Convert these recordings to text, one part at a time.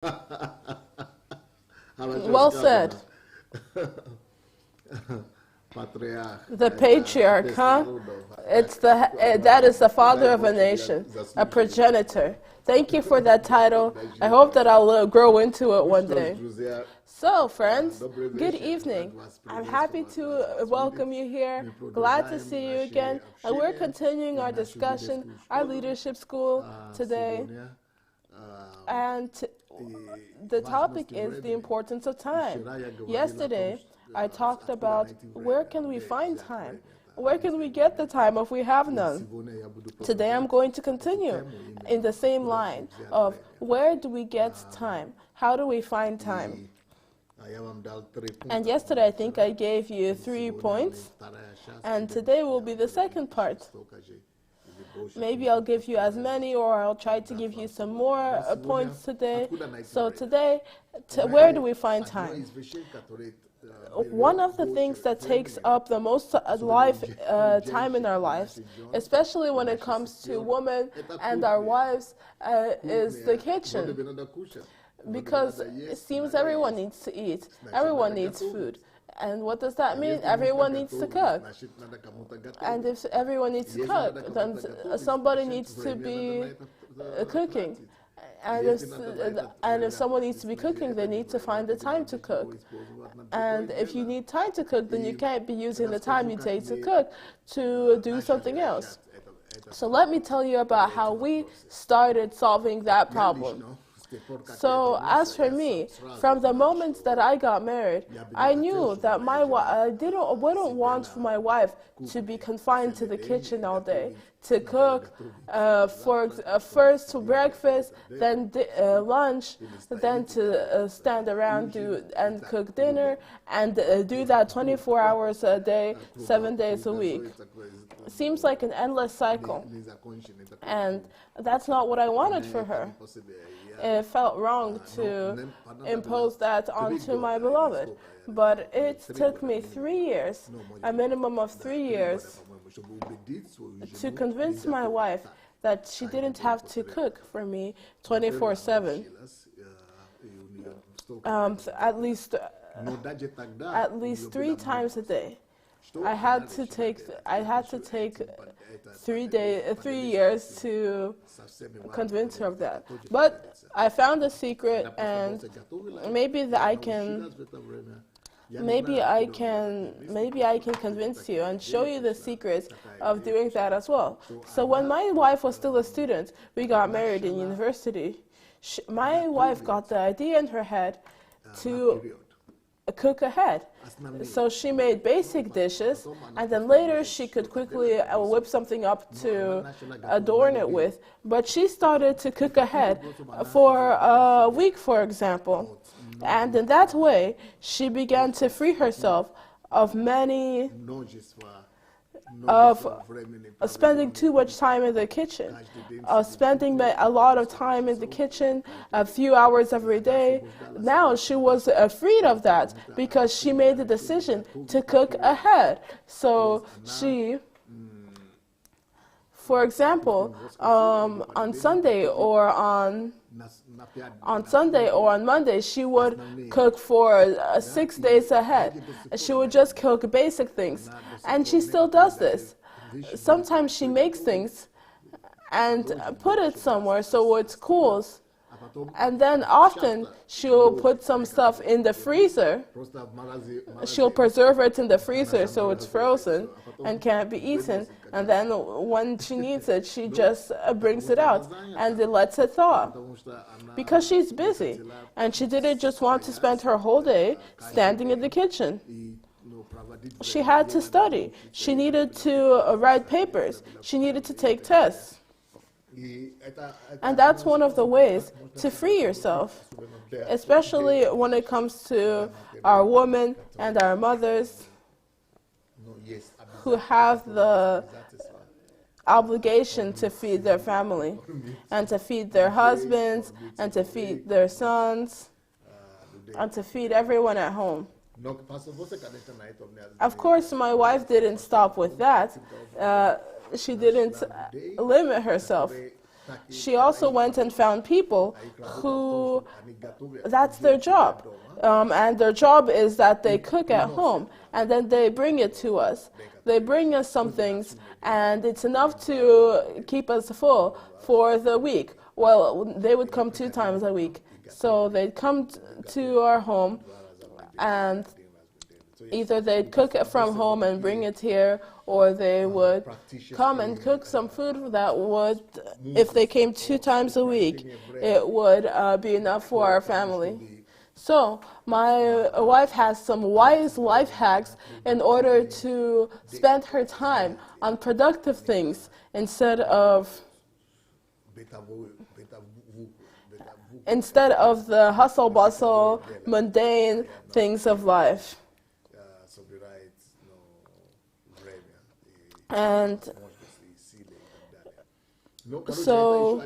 Well said. The patriarch, huh? That is the father of a nation, a progenitor. Thank you for that title. I hope that I'll grow into it one day. So, friends, good evening. I'm happy to welcome you here. Glad to see you again. And we're continuing our discussion, our leadership school today. And the topic is the importance of time. Yesterday, I talked about where can we find time? Where can we get the time if we have none? Today I'm going to continue in the same line of where do we get time? How do we find time? And yesterday I think I gave you 3 points, and today will be the second part. Maybe I'll give you as many, or I'll try to give you some more points today. So today, where do we find time? One of the things that takes up the most time in our lives, especially when it comes to women and our wives, is the kitchen. Because it seems everyone needs to eat, everyone needs food. And what does that mean? Everyone needs to cook. And if everyone needs to cook, then somebody needs to be cooking. And if someone needs to be cooking, they need to find the time to cook. And if you need time to cook, then you can't be using the time you take to cook to do something else. So let me tell you about how we started solving that problem. So as for me, from the moment that I got married, I knew that I wouldn't want my wife to be confined to the kitchen all day, to cook first to breakfast, then lunch, then to stand around and cook dinner, and do that 24 hours a day, 7 days a week. Seems like an endless cycle, and that's not what I wanted for her. It felt wrong to impose that onto my beloved. But it took me 3 years, a minimum of 3 years, to convince my wife that she didn't have to cook for me 24/7. At least 3 times a day. I had to take 3 years to convince her of that. But I found a secret, and maybe I can convince you and show you the secrets of doing that as well. So when my wife was still a student, we got married in university. My wife got the idea in her head to cook ahead. So she made basic dishes, and then later she could quickly whip something up to adorn it with. But she started to cook ahead for a week, for example. And in that way, she began to free herself of spending too much time in the kitchen, spending a lot of time in the kitchen, a few hours every day. Now she was freed of that because she made the decision to cook ahead. So she, for example, on Sunday or on Monday, she would cook for 6 days ahead. She would just cook basic things. And she still does this. Sometimes she makes things and put it somewhere so it cools. And then often she'll put some stuff in the freezer. She'll preserve it in the freezer so it's frozen and can't be eaten. And then when she needs it, she just brings it out and lets it thaw. Because she's busy and she didn't just want to spend her whole day standing in the kitchen. She had to study. She needed to write papers. She needed to take tests. And that's one of the ways to free yourself, especially when it comes to our women and our mothers who have the obligation to feed their family and to feed their husbands and to feed their sons and to feed everyone at home. Of course, my wife didn't stop with that. She didn't limit herself. She also went and found people who, that's their job. And their job is that they cook at home, and then they bring it to us. They bring us some things, and it's enough to keep us full for the week. Well, they would come 2 times a week. So they'd come to our home, and either they'd cook it from home and bring it here, or they would come and cook some food that would, if they came 2 times a week, it would be enough for our family. So my wife has some wise life hacks in order to spend her time on productive things instead of the hustle bustle, mundane things of life. And so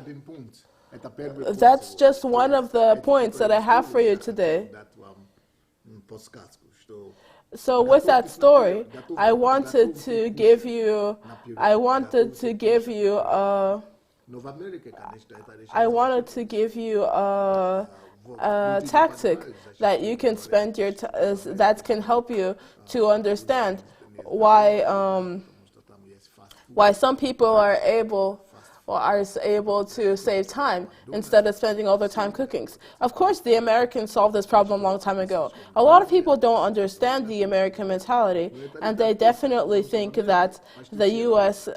that's just one of the points that I have for you today. So with that story, I wanted to give you a tactic that you can spend that can help you to understand why some people are able to save time instead of spending all their time cooking. Of course, the Americans solved this problem a long time ago. A lot of people don't understand the American mentality, and they definitely think that the U.S.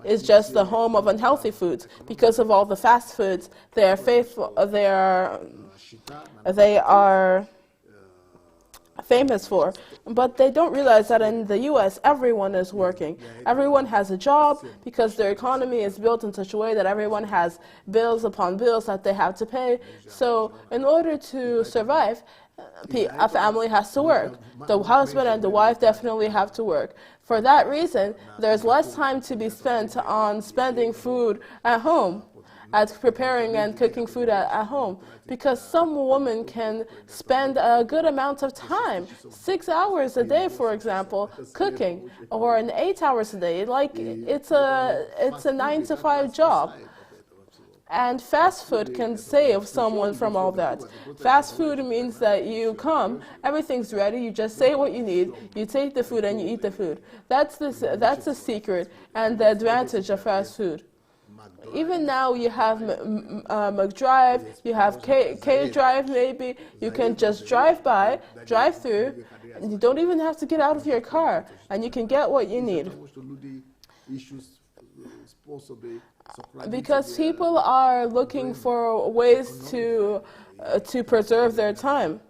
Is just the home of unhealthy foods because of all the fast foods. They are famous for, but they don't realize that in the U.S. everyone is working. Everyone has a job because their economy is built in such a way that everyone has bills upon bills that they have to pay. So in order to survive, a family has to work. The husband and the wife definitely have to work. For that reason, there's less time to be spent on spending food at home, at preparing and cooking food at home, because some women can spend a good amount of time, 6 hours a day, for example, cooking, or 8 hours a day. Like it's a 9-to-5 job. And fast food can save someone from all that. Fast food means that you come, everything's ready, you just say what you need, you take the food and you eat the food. That's the secret and the advantage of fast food. Even now you have McDrive, you have K-Drive maybe, you can just drive through, and you don't even have to get out of your car, and you can get what you need. Because people are looking for ways to preserve their time.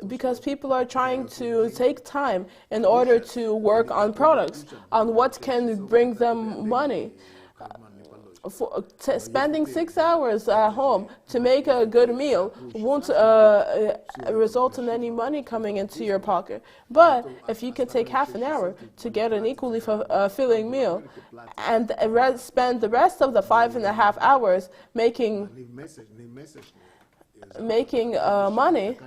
Because people are trying to take time in order to work on products, on what can bring them money. Spending 6 hours at home to make a good meal won't result in any money coming into your pocket. But if you can take half an hour to get an equally filling meal and spend the rest of the 5.5 hours making money,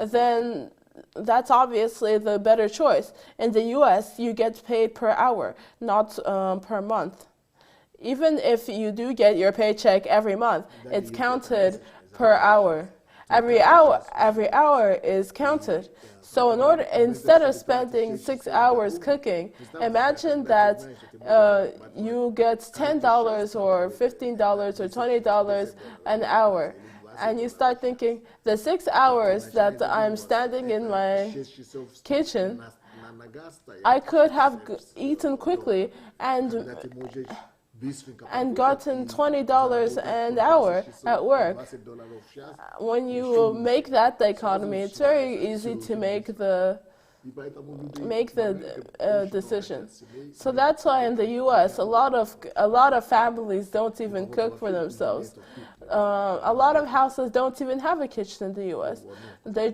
then that's obviously the better choice. In the U.S., you get paid per hour, not per month. Even if you do get your paycheck every month, it's counted per hour. Every hour is counted. So instead of spending 6 hours cooking, imagine that you get $10 or $15 or $20 an hour. And you start thinking, the 6 hours that I'm standing in my kitchen, I could have eaten quickly and gotten $20 an hour at work. When you make that the economy, it's very easy to make the decision. So that's why in the U.S. a lot of families don't even cook for themselves. A lot of houses don't even have a kitchen in the U.S. They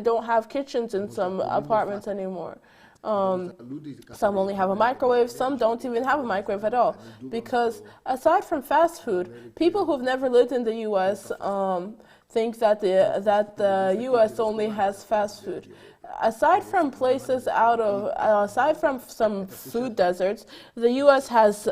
don't have kitchens in some apartments anymore. Some only have a microwave, some don't even have a microwave at all. Because aside from fast food, people who've never lived in the U.S. think that the U.S. only has fast food. aside from aside from some food deserts, the U.S. has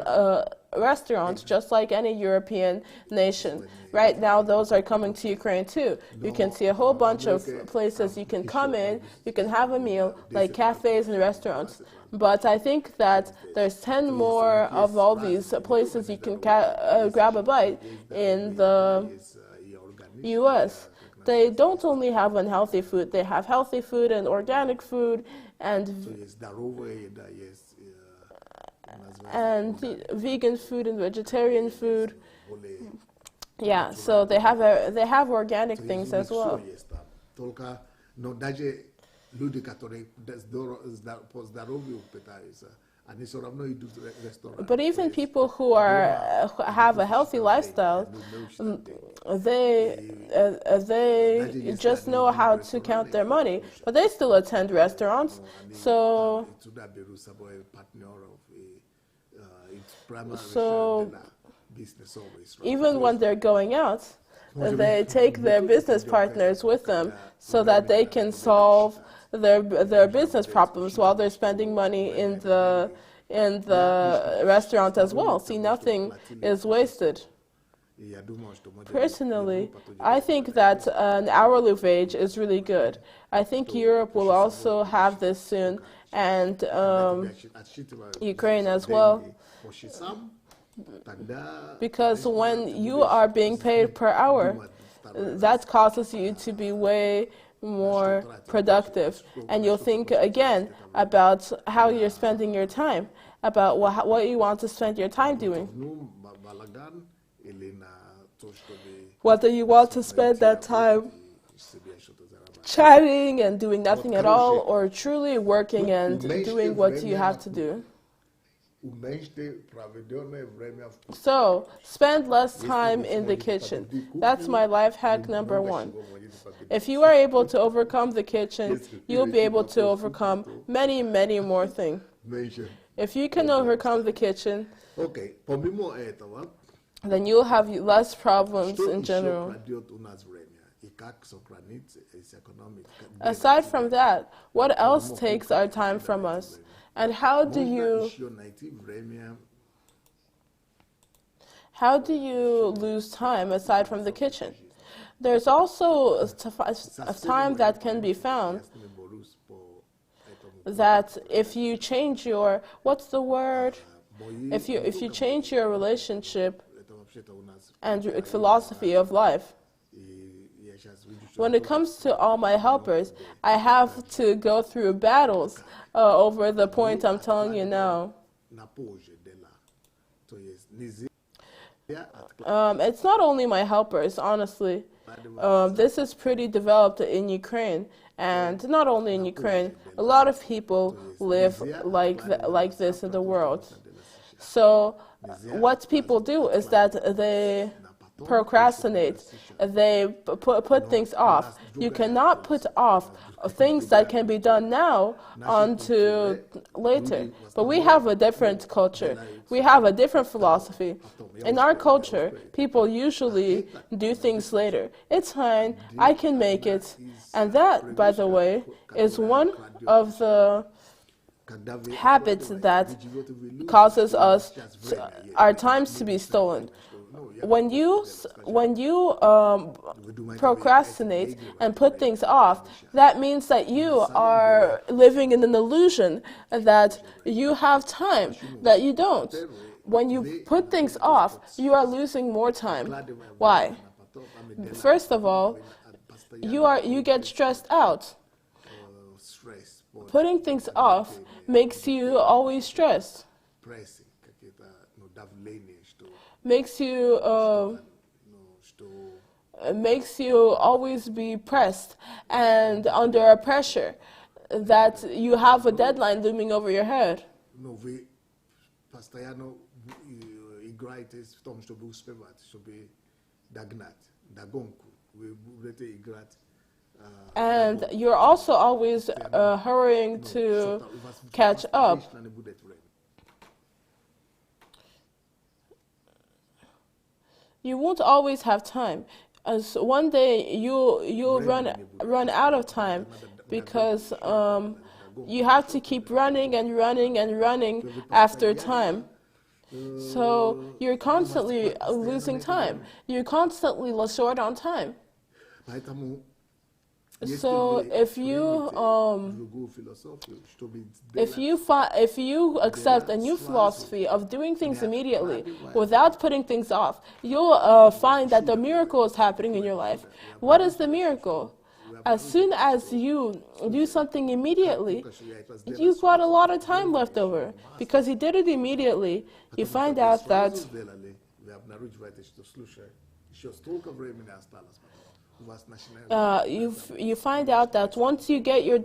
restaurants just like any European nation. Right now, those are coming to Ukraine too. You can see a whole bunch of places you can come in, you can have a meal, like cafes and restaurants. But I think that there's 10 more of all these places you can grab a bite in the U.S. They don't only have unhealthy food, they have healthy food and organic food and vegan food and vegetarian food. Yeah, so they have organic things as well. But even people who have a healthy lifestyle, they just know how to count their money, but they still attend restaurants. So even when they're going out, they take their business partners with them so that they can solve their business problems while they're spending money in the restaurant as well. See, nothing is wasted. Personally, I think that an hourly wage is really good. I think Europe will also have this soon, and Ukraine as well. Because when you are being paid per hour, that causes you to be way more productive, and you'll think again about how you're spending your time, about what you want to spend your time doing. Whether you want to spend that time chatting and doing nothing at all, or truly working and doing what you have to do. So, spend less time in the kitchen. That's my life hack number 1. If you are able to overcome the kitchen, you'll be able to overcome many, many more things. If you can overcome the kitchen, then you'll have less problems in general. Aside from that, what else takes our time from us? And how do you lose time aside from the kitchen? There's also a time that can be found that if you change your, what's the word? If you change your relationship and philosophy of life. When it comes to all my helpers, I have to go through battles over the point I'm telling you now. It's not only my helpers, honestly. This is pretty developed in Ukraine, and not only in Ukraine. A lot of people live like this in the world. So what people do is that they procrastinate. They put things off. You cannot put off things that can be done now onto later. But we have a different culture. We have a different philosophy. In our culture, people usually do things later. It's fine. I can make it. And that, by the way, is one of the habits that causes our times to be stolen. When you procrastinate and put things off, that means that you are living in an illusion that you have time, that you don't. When you put things off, you are losing more time. Why? First of all, you get stressed out. Putting things off makes you always stressed. Makes you always be pressed and under a pressure that you have a deadline looming over your head. And you're also always hurrying to catch up. You won't always have time. As one day you'll run out of time, because you have to keep running and running and running after time. So you're constantly losing time. You're constantly short on time. So if you accept a new philosophy of doing things immediately without putting things off, you'll find that the miracle is happening in your life. What is the miracle? As soon as you do something immediately, you've got a lot of time left over. Because you did it immediately, you find out that you find out that once you get your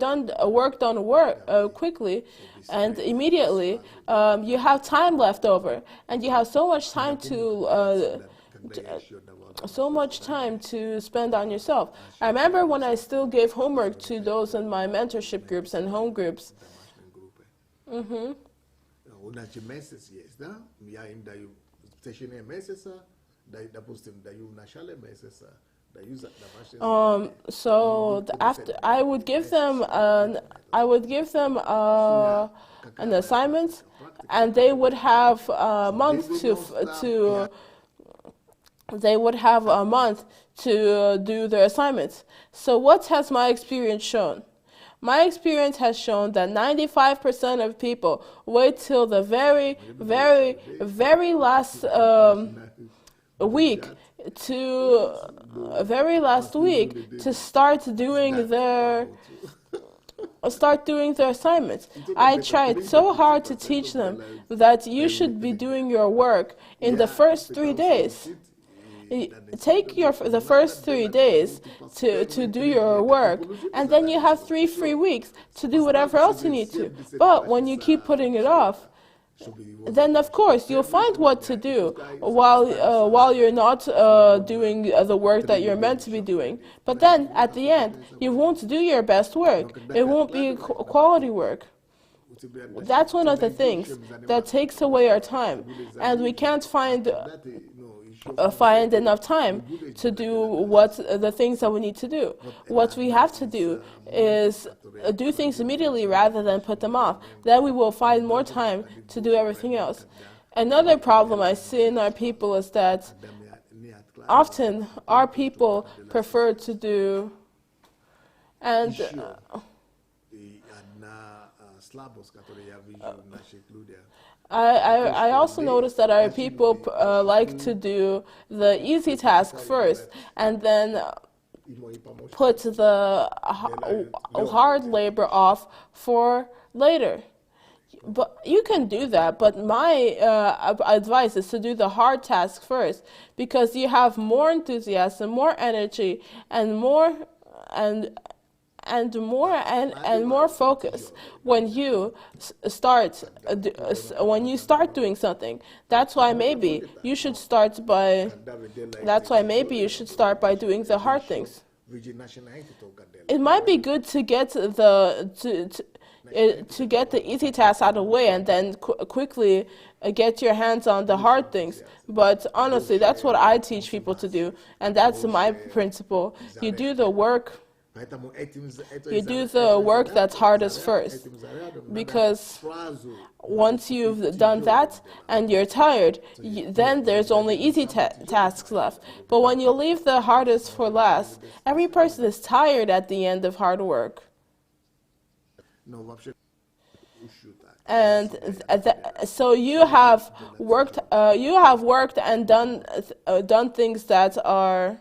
work done quickly and immediately, you have time left over, and you have so much time to spend on yourself. I remember when I still gave homework to those in my mentorship groups and home groups. So after I would give them an assignment, and they would have a month to do their assignments. So what has my experience shown? My experience has shown that 95% of people wait till the very, very, very last week to start doing their assignments. I tried so hard to teach them that you should be doing your work in the first 3 days. Take the first 3 days to do your work, and then you have 3 free weeks to do whatever else you need to. But when you keep putting it off, then of course you'll find what to do while you're not doing the work that you're meant to be doing. But then at the end, you won't do your best work. It won't be quality work. That's one of the things that takes away our time, and we can't find enough time to do the things that we need to do. What we have to do is do things immediately rather than put them off. Then we will find more time to do everything else. Another problem I see in our people is that often our people prefer to do I also noticed that our people like to do the easy task first and then put the hard labor off for later. But you can do that, but my advice is to do the hard task first, because you have more enthusiasm, more energy, and more focus when you start doing something. That's why maybe you should start by doing the hard things. It might be good to get the easy tasks out of the way and then quickly get your hands on the hard things. But honestly, that's what I teach people to do, and that's my principle. You do the work that's hardest first, because once you've done that and you're tired, then there's only easy tasks left. But when you leave the hardest for last, every person is tired at the end of hard work. And so you have worked and done things that are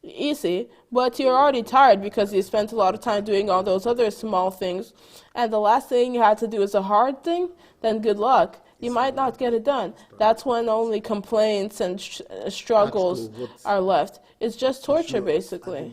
easy, but you're already tired because you spent a lot of time doing all those other small things, and the last thing you had to do is a hard thing. Then good luck. You might not get it done. That's when only complaints and struggles are left. It's just torture, basically.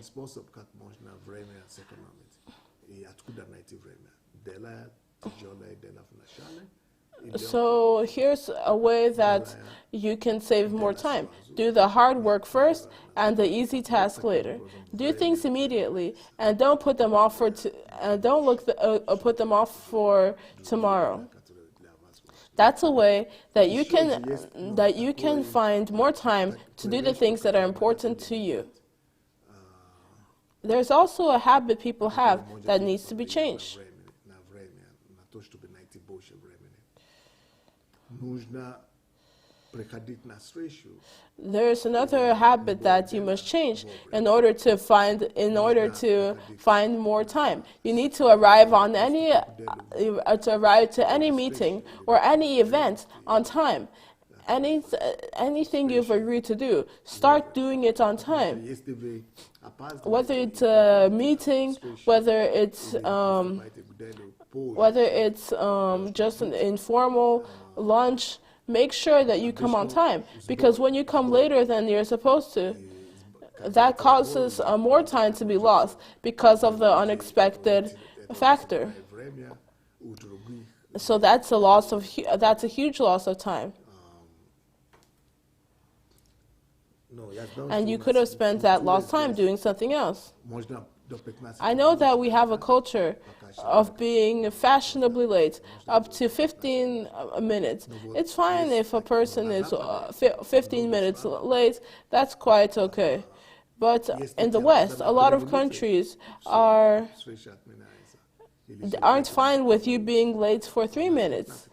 So here's a way that you can save more time. Do the hard work first and the easy task later. Do things immediately and don't put them off for put them off for tomorrow. That's a way that you can find more time to do the things that are important to you. there's also a habit people have that needs to be changed. There's another habit that you must change in order to find more time. You need to arrive to any meeting or any event on time. Anything you've agreed to do, start doing it on time. Whether it's a meeting, whether it's just an informal lunch, make sure that you come on time, because when you come later than you're supposed to, that causes more time to be lost because of the unexpected factor. So that's a huge loss of time. And you could have spent that lost time doing something else. I know that we have a culture of being fashionably late, up to 15 minutes. It's fine if a person is 15 minutes late, that's quite okay. But in the West, a lot of countries aren't fine with you being late for 3 minutes.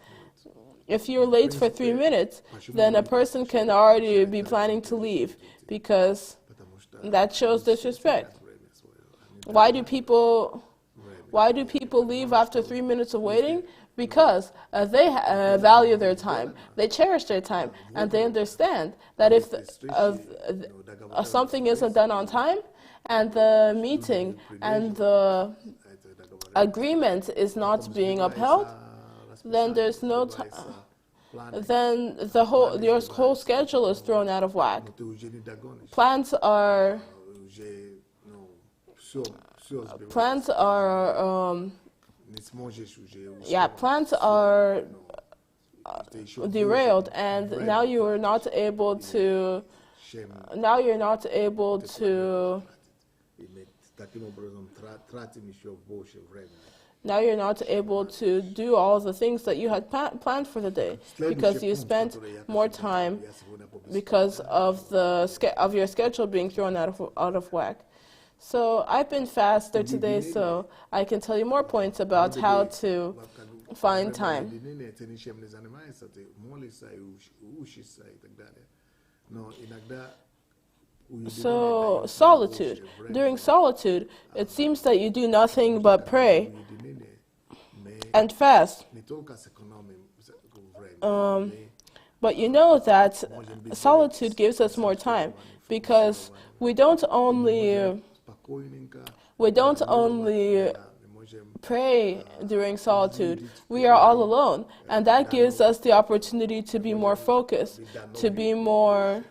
If you're late for 3 minutes, then a person can already be planning to leave, because that shows disrespect. Why do people leave after 3 minutes of waiting? Because they value their time, they cherish their time, and they understand that if something isn't done on time, and the meeting and the agreement is not being upheld, then there's no time. Then your whole schedule is thrown out of whack. Plans are derailed, and now you're not able to do all the things that you had planned for the day, because you spent more time because of your schedule being thrown out of whack. So I've been faster today, so I can tell you more points about how to find time. So solitude. During solitude, it seems that you do nothing but pray and fast. But you know that solitude gives us more time, because we don't only pray during solitude, we are all alone, and that gives us the opportunity to be more focused, to be more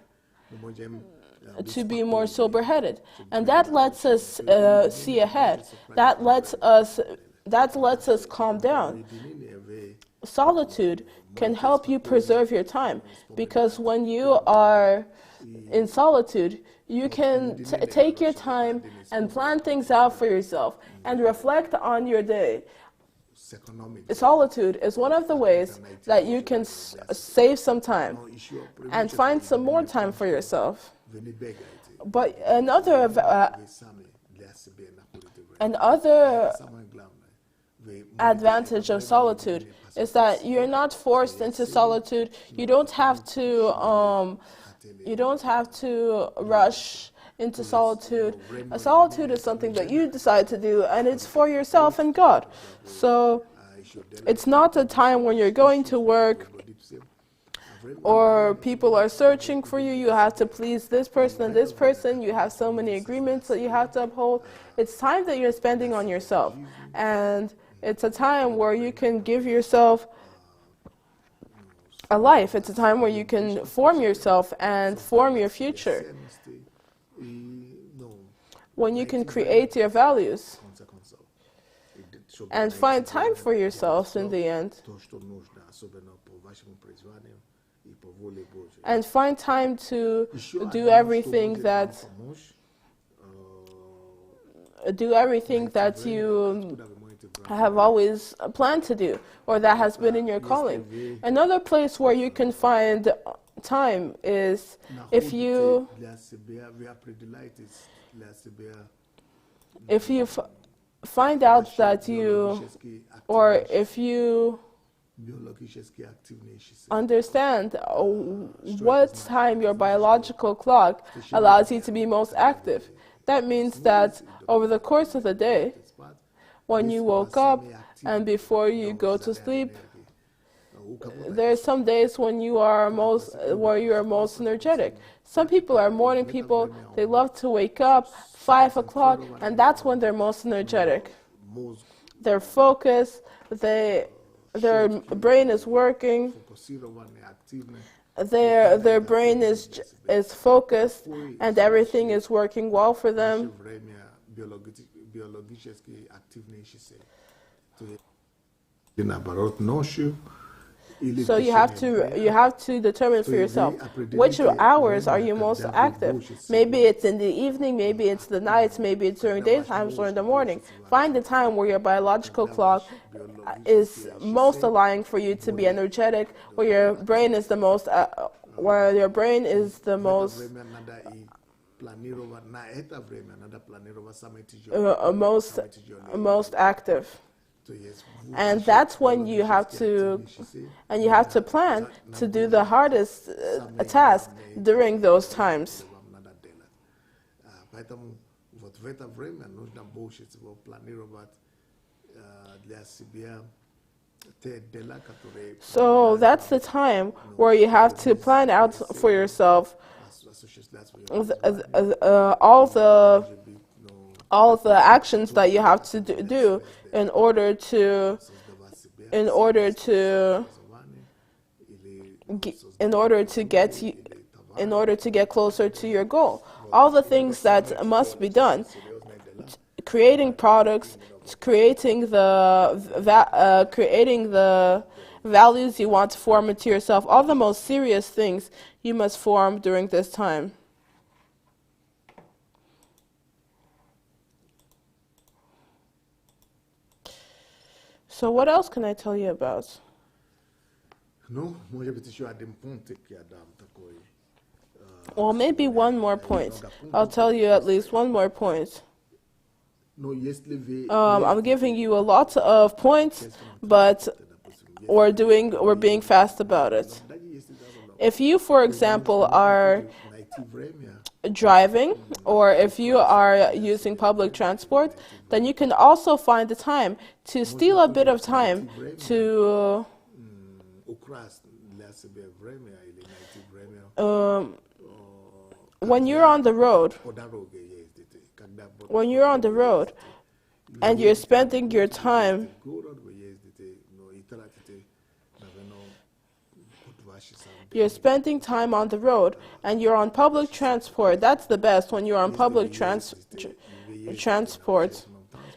sober-headed, and that lets us see ahead. That lets us calm down. Solitude can help you preserve your time, because when you are in solitude, you can take your time and plan things out for yourself and reflect on your day. Solitude is one of the ways that you can save some time and find some more time for yourself. But another advantage of solitude is that you're not forced into solitude. You don't have to rush into solitude. Solitude is something that you decide to do, and it's for yourself and God. So it's not a time when you're going to work or people are searching for you. You have to please this person and this person. You have so many agreements that you have to uphold. It's time that you're spending on yourself, and it's a time where you can give yourself a life. It's a time where you can form yourself and form your future, when you can create your values and find time for yourself in the end, and find time to do everything that you have always planned to do, or that has been in your calling. Another place where you can find time is if you if you find out that you, or if you understand what time your biological clock allows you to be most active, that means that over the course of the day, when you woke up and before you go to sleep, there are some days when you are most energetic. Some people are morning people. They love to wake up 5 o'clock, and that's when they're most energetic. They're focused. Their brain is working. Their brain is focused, and everything is working well for them. So you have to determine for yourself which hours are you most active. Maybe it's in the evening, maybe it's the nights, maybe it's during daytimes or in the morning. Find the time where your biological clock is most aligned for you to be energetic, where your brain is the most most active. And that's when you have to plan to do the hardest task during those times. So that's the time where you have to plan out for yourself all the actions that you have to do in order to get closer to your goal. All the things that must be done: creating products, creating the values you want to form into yourself. All the most serious things you must form during this time. So what else can I tell you about? Well, maybe one more point. I'll tell you at least one more point. I'm giving you a lot of points, but we're being fast about it. If you, for example, are driving, or if you are using public transport, then you can also find the time to steal a bit of time to when you're on the road and you're spending your time on the road and you're on public transport. That's the best. When you're on public transport,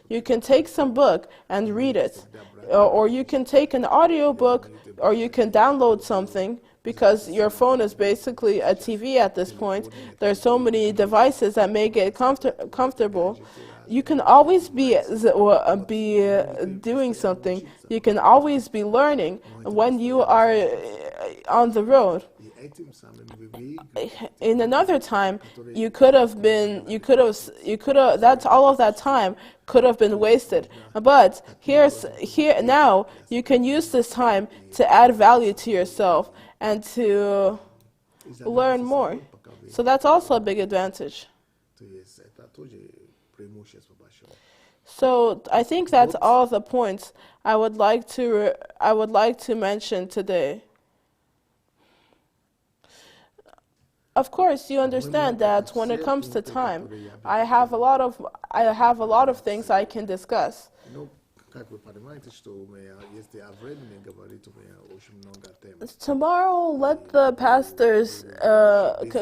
you can take some book and read it, or you can take an audio book, or you can download something, because your phone is basically a TV at this point. There are so many devices that make it comfortable. You can always be doing something. You can always be learning when you are on the road. In another time, that's all of that time could have been wasted. But here now, you can use this time to add value to yourself and to learn more. So that's also a big advantage. So I think that's all the points I would like to mention today. Of course, you understand that when it comes to time, I have a lot of things I can discuss. Tomorrow, let the pastors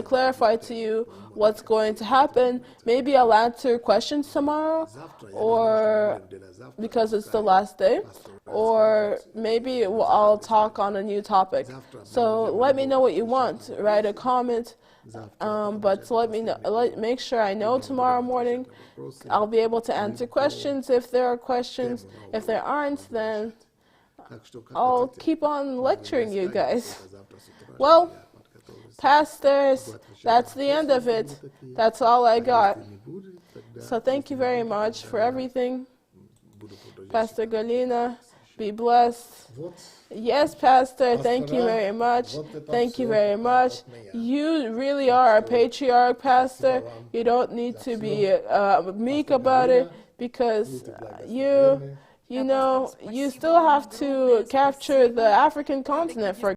clarify to you what's going to happen. Maybe I'll answer questions tomorrow, or because it's the last day, or maybe I'll talk on a new topic. So let me know what you want. Write a comment. But make sure I know tomorrow morning. I'll be able to answer questions if there are questions. If there aren't, then I'll keep on lecturing you guys. Well, pastors, that's the end of it. That's all I got. So thank you very much for everything. Pastor Galina, be blessed. Yes, Pastor, thank you very much. Thank you very much. You really are a patriarch, Pastor. You don't need to be meek about it, because you know, you still have to capture the African continent, for